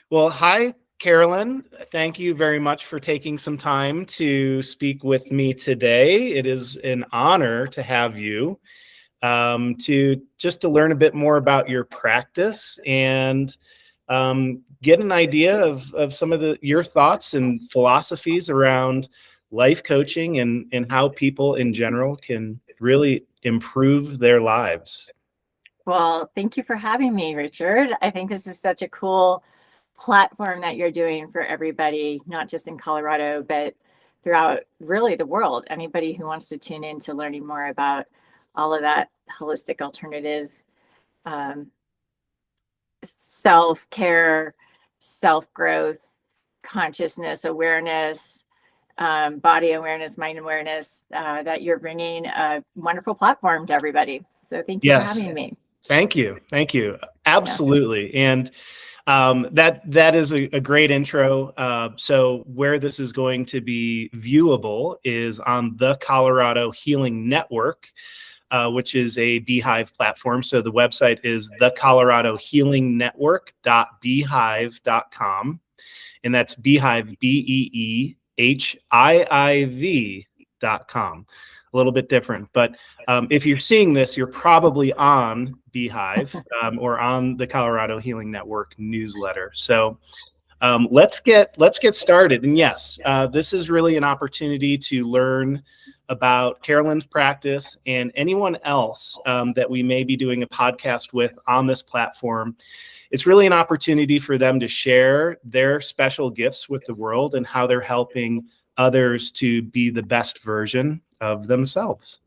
Well, hi, Carolyn. Thank you very much for taking some time to speak with me today. It is an honor to have you to learn a bit more about your practice and get an idea of some of your thoughts and philosophies around life coaching and how people in general can really improve their lives. Well, thank you for having me, Richard. I think this is such a cool platform that you're doing for everybody, not just in Colorado, but throughout really the world. Anybody who wants to tune in to learning more about all of that holistic alternative um, self-care, self-growth, consciousness, awareness, body awareness, mind awareness, that you're bringing a wonderful platform to everybody. So thank you for Yes. having me. Thank you. Thank you. Absolutely. Yeah. And that is a great intro. So where this is going to be viewable is on the Colorado Healing Network, which is a Beehive platform. So the website is thecoloradohealingnetwork.beehive.com. And that's Beehive, BEEHIIV.com. A little bit different, but if you're seeing this, you're probably on Beehive or on the Colorado Healing Network newsletter. So let's get started. And yes, this is really an opportunity to learn about Carolyn's practice and anyone else that we may be doing a podcast with on this platform. It's really an opportunity for them to share their special gifts with the world and how they're helping others to be the best version of themselves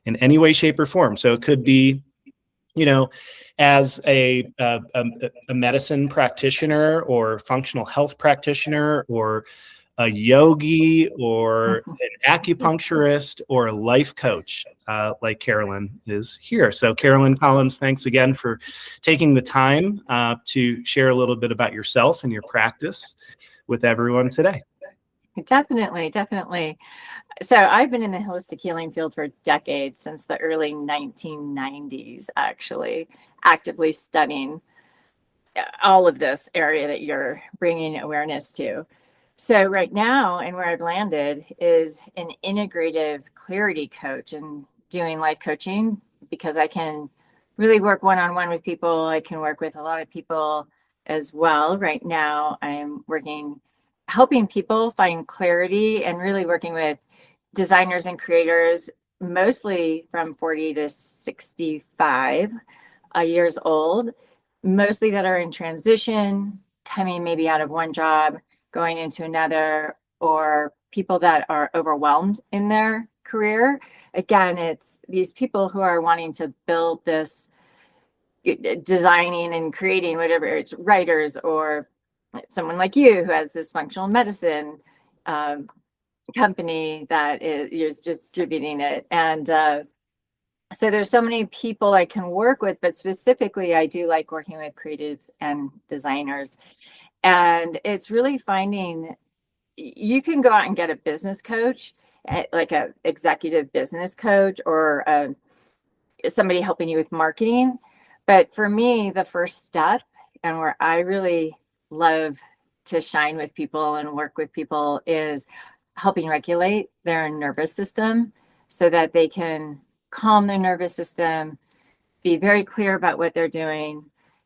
in any way, shape, or form. So it could be, as a medicine practitioner or functional health practitioner or a yogi or an acupuncturist or a life coach, like Carolyn is here. So Carolyn Collins, thanks again for taking the time to share a little bit about yourself and your practice with everyone today. Definitely. So I've been in the holistic healing field for decades, since the early 1990s, actually, actively studying all of this area that you're bringing awareness to. So right now, and where I've landed, is an integrative clarity coach and doing life coaching, because I can really work one-on-one with people. I can work with a lot of people as well. Right now, I'm helping people find clarity and really working with designers and creators, mostly from 40 to 65 years old, mostly that are in transition, coming maybe out of one job, going into another, or people that are overwhelmed in their career. Again, it's these people who are wanting to build this, designing and creating, whatever, it's writers or someone like you who has this functional medicine company that is distributing it. And so there's so many people I can work with, but specifically I do like working with creative and designers. And it's really finding, you can go out and get a business coach, like a executive business coach, or somebody helping you with marketing. But for me, the first step, and where I really love to shine with people and work with people, is helping regulate their nervous system so that they can calm their nervous system, be very clear about what they're doing,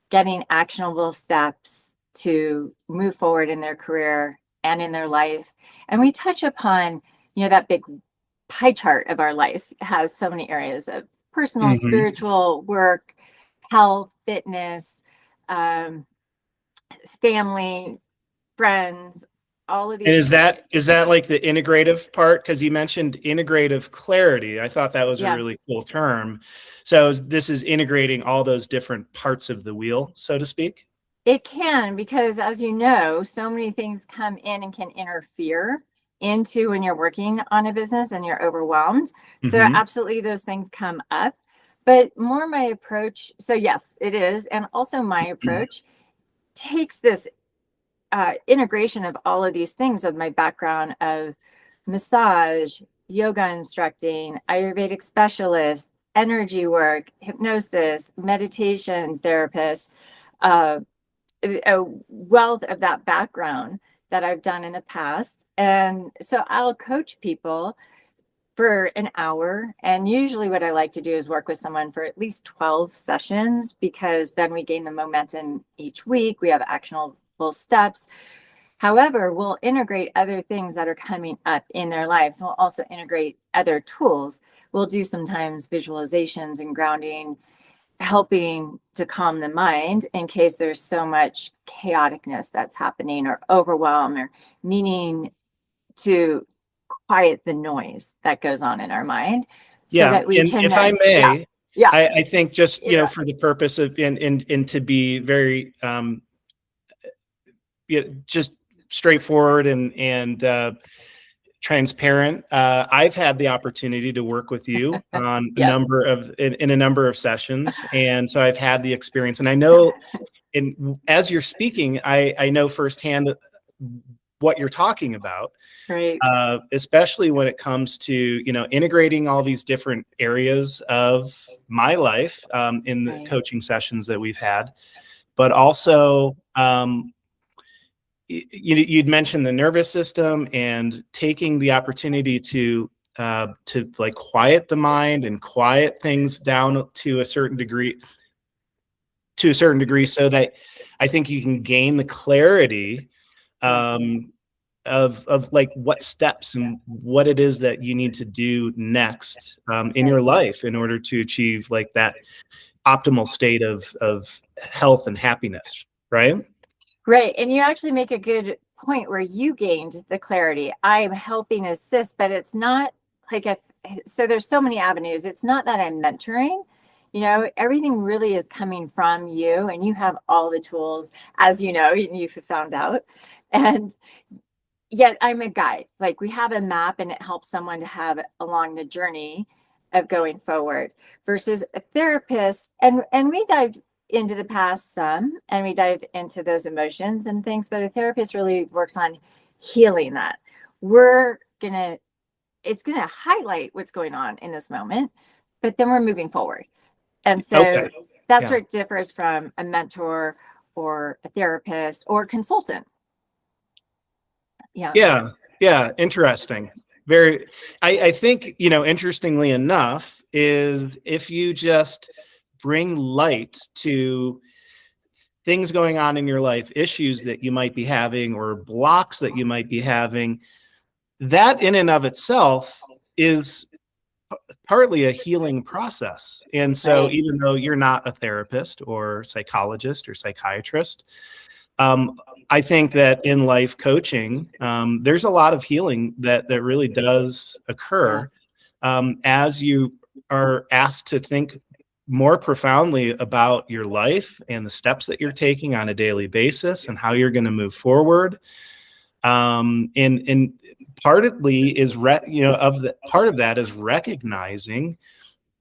getting actionable steps to move forward in their career and in their life. And we touch upon, that big pie chart of our life has so many areas of personal, spiritual, work, health, fitness, family, friends, all of these. And is that like the integrative part? Because you mentioned integrative clarity. I thought that was a really cool term. So this is integrating all those different parts of the wheel, so to speak? It can, because as you know, so many things come in and can interfere into when you're working on a business and you're overwhelmed. So absolutely those things come up. But more my approach, so yes, it is. And also my approach takes this integration of all of these things, of my background of massage, yoga instructing, Ayurvedic specialist, energy work, hypnosis, meditation therapist, a wealth of that background that I've done in the past. And so I'll coach people for an hour. And usually what I like to do is work with someone for at least 12 sessions, because then we gain the momentum each week. We have actionable steps. However, we'll integrate other things that are coming up in their lives. We'll also integrate other tools. We'll do sometimes visualizations and grounding, helping to calm the mind in case there's so much chaoticness that's happening, or overwhelm, or needing to quiet the noise that goes on in our mind, so that we and can if then, I may, yeah. I think just, for the purpose of, and to be very, just straightforward and transparent. I've had the opportunity to work with you on Yes. in a number of sessions. And so I've had the experience, and I know, as you're speaking, I know firsthand what you're talking about, Right. especially when it comes to, integrating all these different areas of my life in the Right. coaching sessions that we've had, but also, you'd mentioned the nervous system and taking the opportunity to like quiet the mind and quiet things down to a certain degree, so that I think you can gain the clarity of like what steps and what it is that you need to do next in your life in order to achieve like that optimal state of health and happiness, right? Right. And you actually make a good point where you gained the clarity. I'm helping assist, but it's not like so there's so many avenues. It's not that I'm mentoring, everything really is coming from you, and you have all the tools, as you've found out. And yet I'm a guide. Like, we have a map, and it helps someone to have along the journey of going forward, versus a therapist. And we dive into the past some, and we dive into those emotions and things, but a therapist really works on healing that. It's gonna highlight what's going on in this moment, but then we're moving forward. And so that's where it differs from a mentor or a therapist or consultant. Yeah. Interesting. Very, I think, interestingly enough, is if you just bring light to things going on in your life, issues that you might be having, or blocks that you might be having, that in and of itself is partly a healing process. And so even though you're not a therapist or psychologist or psychiatrist, I think that in life coaching, there's a lot of healing that really does occur as you are asked to think more profoundly about your life and the steps that you're taking on a daily basis and how you're going to move forward. And partly is part of that is recognizing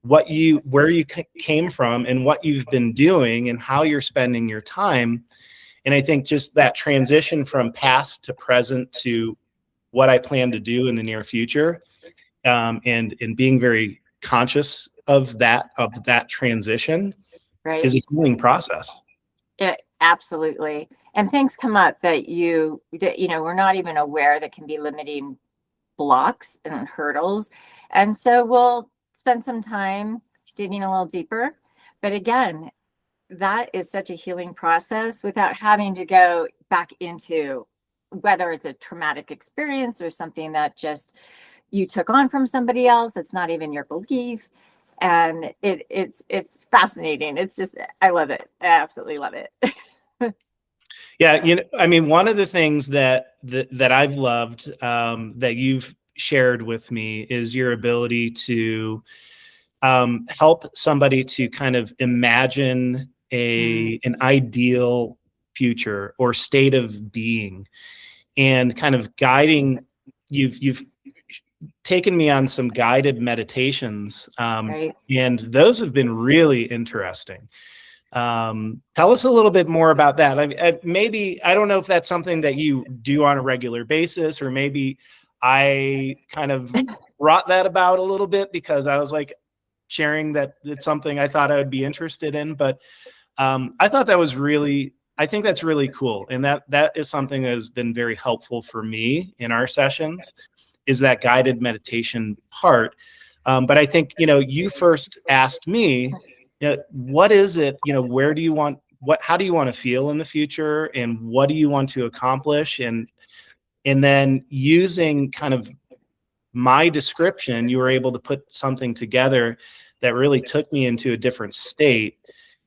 where you came from and what you've been doing and how you're spending your time. And I think just that transition from past to present to what I plan to do in the near future, and being very conscious of that transition, is a healing process. Yeah, absolutely. And things come up that we're not even aware that can be limiting blocks and hurdles. And so we'll spend some time digging a little deeper. But again, that is such a healing process without having to go back into whether it's a traumatic experience or something that just you took on from somebody else that's not even your belief. And it's fascinating. It's just, I love it. I absolutely love it. Yeah, I mean, one of the things that I've loved, that you've shared with me, is your ability to help somebody to kind of imagine an ideal future or state of being, and kind of guiding. You've taken me on some guided meditations, and those have been really interesting. Tell us a little bit more about that. Maybe, I don't know if that's something that you do on a regular basis, or maybe I kind of brought that about a little bit because I was like sharing that it's something I thought I would be interested in. But I thought that was really I think that's really cool. And that is something that has been very helpful for me in our sessions, is that guided meditation part. But I think, you first asked me, what is it, where do you want, how do you want to feel in the future, and what do you want to accomplish? And then using kind of my description, you were able to put something together that really took me into a different state,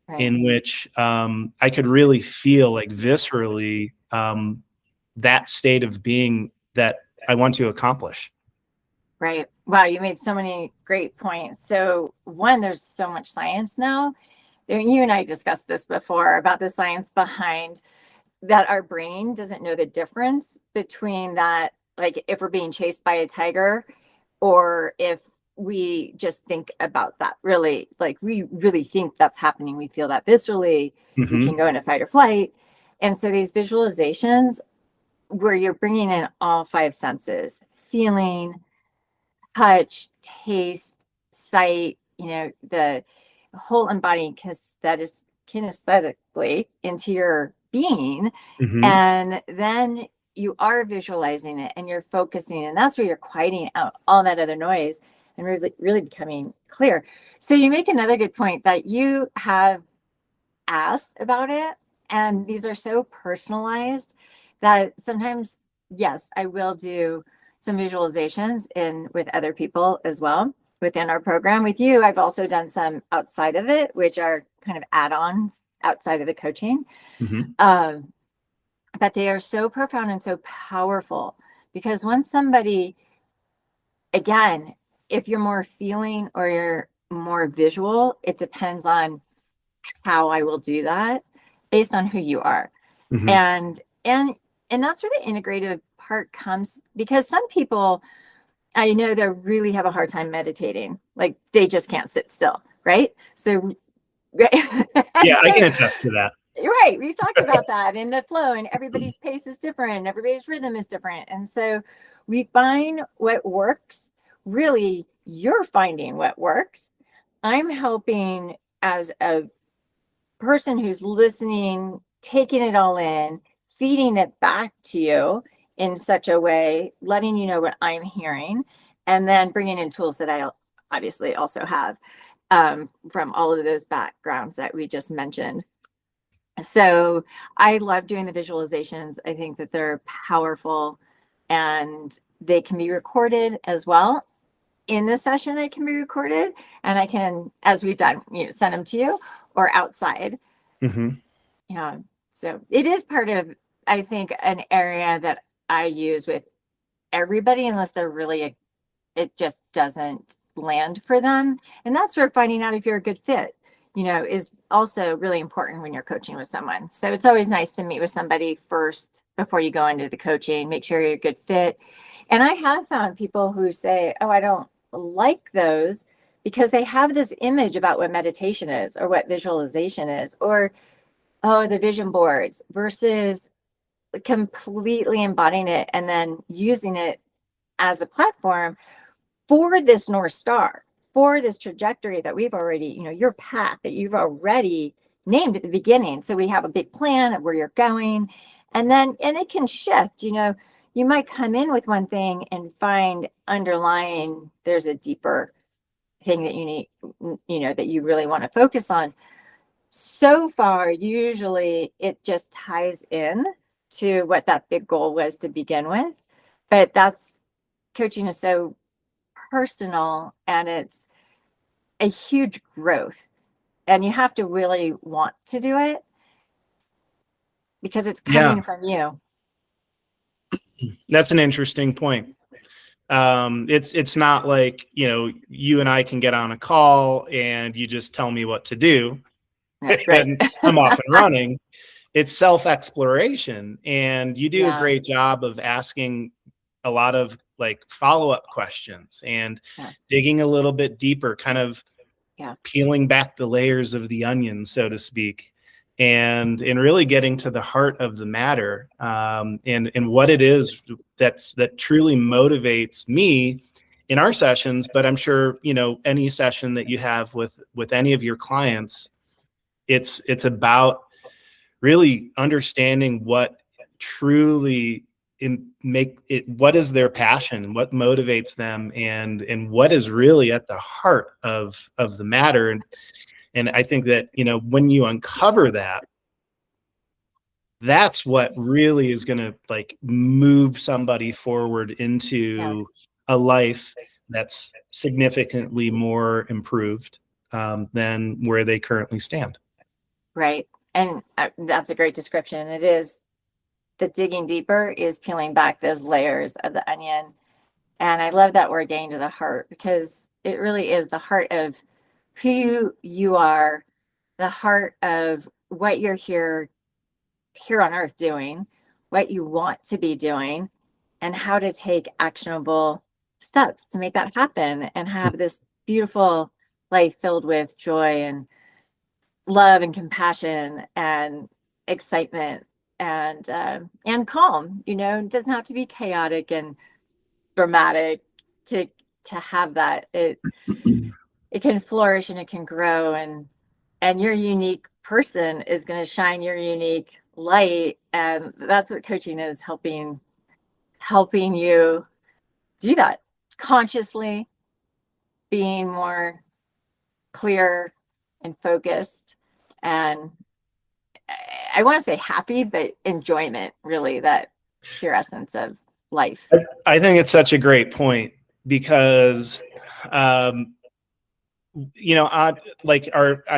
Right. in which I could really feel like viscerally that state of being that I want to accomplish. Right. Wow, you made so many great points. So one, there's so much science now. You and I discussed this before about the science behind that our brain doesn't know the difference between that, like if we're being chased by a tiger, or if we just think about that, really, like we really think that's happening. We feel that viscerally. We can go into fight or flight. And so these visualizations where you're bringing in all five senses, feeling, touch, taste, sight, the whole embodied kinesthetically into your being. And then you are visualizing it and you're focusing, and that's where you're quieting out all that other noise and really becoming clear. So you make another good point that you have asked about it, and these are so personalized that sometimes, yes, I will do some visualizations with other people as well within our program. With you, I've also done some outside of it, which are kind of add-ons outside of the coaching. But they are so profound and so powerful, because when somebody, again, if you're more feeling or you're more visual, it depends on how I will do that based on who you are. And that's where the integrative part comes, because some people, I know, they really have a hard time meditating. Like they just can't sit still, right? So, yeah, I can attest to that. Right. We've talked about that in the flow, and everybody's pace is different. Everybody's rhythm is different. And so we find what works. Really, you're finding what works. I'm helping as a person who's listening, taking it all in, feeding it back to you in such a way, letting you know what I'm hearing, and then bringing in tools that I obviously also have from all of those backgrounds that we just mentioned. So I love doing the visualizations. I think that they're powerful, and they can be recorded as well. In the session, they can be recorded, and I can, as we've done, send them to you or outside. Yeah. So it is part of, I think, an area that I use with everybody, unless they're really, it just doesn't land for them. And that's where finding out if you're a good fit, is also really important when you're coaching with someone. So it's always nice to meet with somebody first before you go into the coaching, make sure you're a good fit. And I have found people who say, oh, I don't like those, because they have this image about what meditation is or what visualization is, or, oh, the vision boards, versus completely embodying it and then using it as a platform for this North Star, for this trajectory that we've already, your path that you've already named at the beginning. So we have a big plan of where you're going, and it can shift. You might come in with one thing and find underlying there's a deeper thing that you need, that you really want to focus on. So far, usually it just ties in to what that big goal was to begin with. But coaching is so personal, and it's a huge growth, and you have to really want to do it because it's coming from you. That's an interesting point. It's not like, you and I can get on a call and you just tell me what to do, right, and I'm off and running. It's self-exploration, and you do a great job of asking a lot of like follow-up questions and digging a little bit deeper, kind of peeling back the layers of the onion, so to speak, and really getting to the heart of the matter, and what it is that truly motivates me in our sessions. But I'm sure, any session that you have with any of your clients, it's about really understanding what truly what is their passion, what motivates them, and what is really at the heart of the matter. And I think that, when you uncover that, that's what really is going to like move somebody forward into a life that's significantly more improved than where they currently stand. Right. And that's a great description. It is. The digging deeper is peeling back those layers of the onion. And I love that word, getting to the heart, because it really is the heart of who you are, the heart of what you're here on earth doing, what you want to be doing, and how to take actionable steps to make that happen and have this beautiful life filled with joy and love and compassion and excitement and calm. It doesn't have to be chaotic and dramatic to have that. It can flourish and it can grow, and your unique person is going to shine your unique light, and that's what coaching is, helping you do that consciously, being more clear and focused, and I want to say happy, but enjoyment, really, that pure essence of life. I think it's such a great point because, I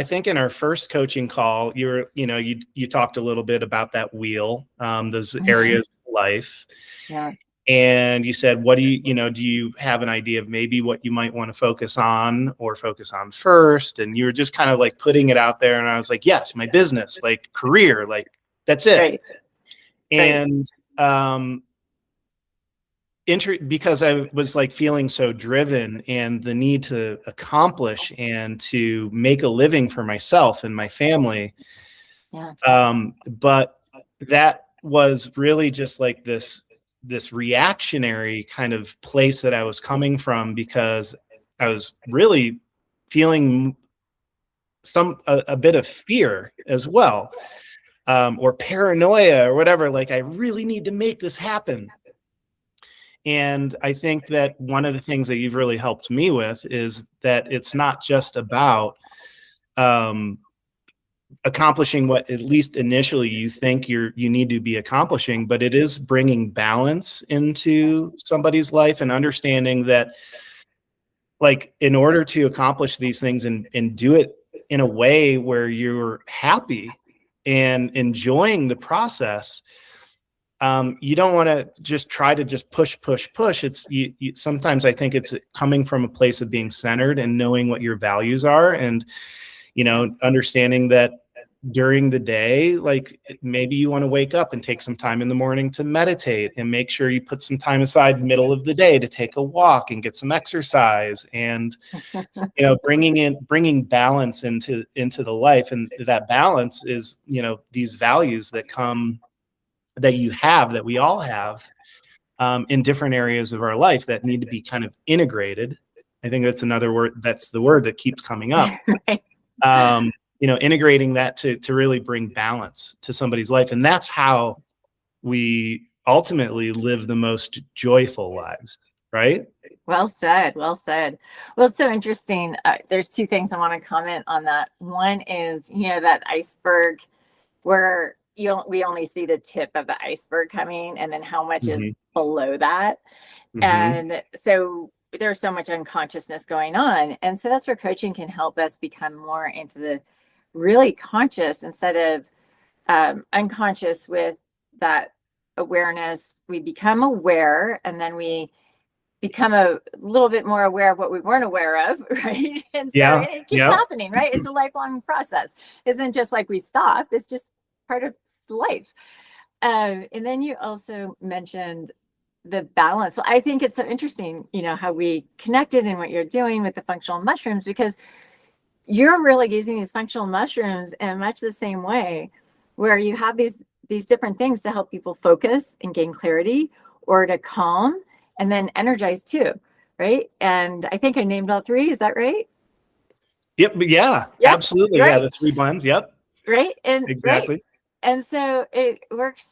think in our first coaching call, you talked a little bit about that wheel, those areas of life. Yeah. And you said, what do you have an idea of maybe what you might want to focus on first? And you were just kind of like putting it out there. And I was like, yes, my business, like career, like that's it. Right. And, because I was like feeling so driven and the need to accomplish and to make a living for myself and my family. Yeah. But that was really just like this reactionary kind of place that I was coming from, because I was really feeling a bit of fear as well, or paranoia or whatever. Like, I really need to make this happen. And I think that one of the things that you've really helped me with is that it's not just about accomplishing what at least initially you think you need to be accomplishing, but it is bringing balance into somebody's life and understanding that, like, in order to accomplish these things and do it in a way where you're happy and enjoying the process, you don't want to just try to just push. It's sometimes I think it's coming from a place of being centered and knowing what your values are, and understanding that during the day, like maybe you want to wake up and take some time in the morning to meditate, and make sure you put some time aside middle of the day to take a walk and get some exercise, and bringing balance into the life. And that balance is these values that we all have in different areas of our life that need to be kind of integrated. I think that's another word. That's the word that keeps coming up. Right. Integrating that to really bring balance to somebody's life. And that's how we ultimately live the most joyful lives, right? Well said. Well, it's so interesting. There's two things I want to comment on that. One is, that iceberg where we only see the tip of the iceberg coming, and then how much is below that. And so there's so much unconsciousness going on. And so that's where coaching can help us become more into the really conscious instead of unconscious. With that awareness, we become aware, and then we become a little bit more aware of what we weren't aware of, right? And so it keeps happening, right? It's a lifelong process. It isn't just like we stop, it's just part of life. And then you also mentioned the balance. So I think it's so interesting, how we connected in what you're doing with the functional mushrooms, because you're really using these functional mushrooms in much the same way, where you have these different things to help people focus and gain clarity, or to calm and then energize too, right? And I think I named all three. Is that right? Yep. Yeah. Absolutely. Right. Yeah. The three blends. Yep. Right. And exactly. Right. And so it works